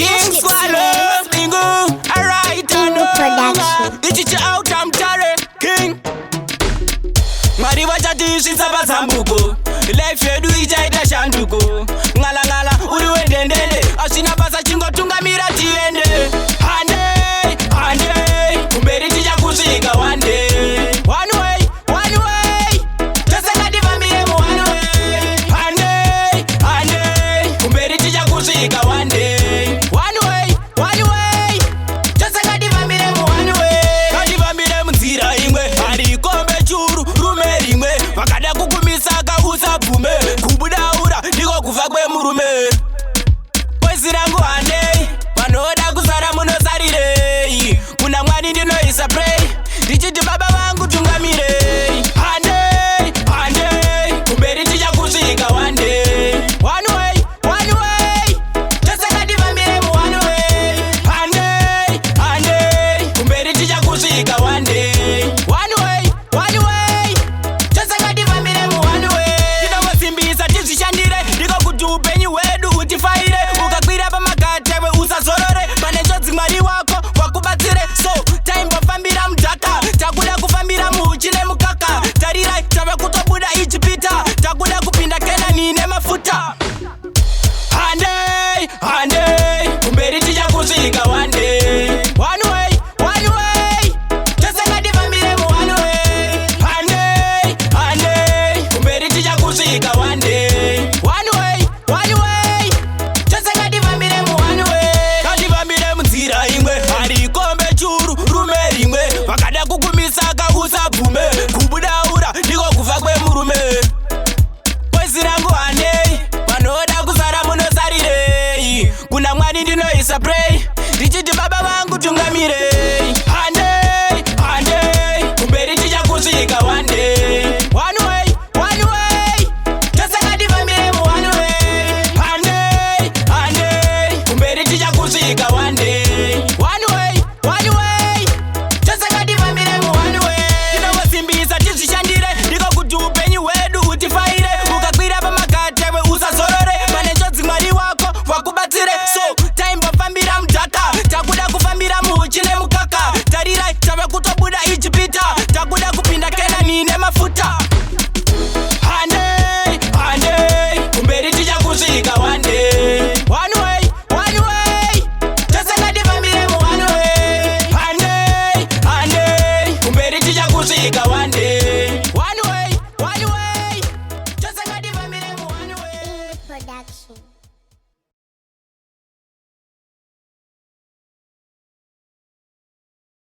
King Swallow, Bingo, alright, Bingo Production. Ichichi out, I'm Tare, King. Mariva chati shisaba sambuko. Life yedu ijaita shanduko. Ngala ngala, uri wendendende. Asina basa chingo tunga mira tiende. Hande, hande, kumberi tija kusika one day. One way, one way. Tese kadiva miremo one way. Hande, hande, kumberi tija kusika one day. One way, one way. Tese kadiva miremo one way. Kadiva miremo nzira imwe. Hari kombe churu, rume rimwe. Vakada kukumisaka usapume. Kubudaura, niko kufa kwe murume. Wesirangu hande, vanoda kusara munosarire. Kuna mwani ndinoisa pray. Ndichiti baba vangu tungamire. Hande, hande, kumberi ticha kusvika one day. One way, one way. Tese kadiva miremo one way. Hande, hande, kumberi ticha kusvika one day. One way, one way. Tese kadiva miremo one way. Tinosimbisa tizvishandire. Ndiko kuti upenyu hwedu utifaire. Ukakwira pamakatewe usazorore. Pane njodzi Mwari wako wakubatsire. So taimbofambira mudhaka. Takuda kufambira muchine mukaka. Tarirai tava kutobuda ichipita. Takuda kupinda Kenani nemafuta. Hande, hande, kumberi ticha kusvika one day. One way, one way. Tese kadiva miremo one way. Hande, hande, kumberi ticha kusvika one day. One way, one way. Tese kadiva miremo one way. Kadiva miremo nzira imwe. Hari kombe churu, rume rimwe. Vakada kukumisaka usapume. Kubudaura, ndiko kufa kwe murume. Wesirangu hande, vanoda kusara munosarire. Kuna Mwari ndinoisa pray. Ndichiti baba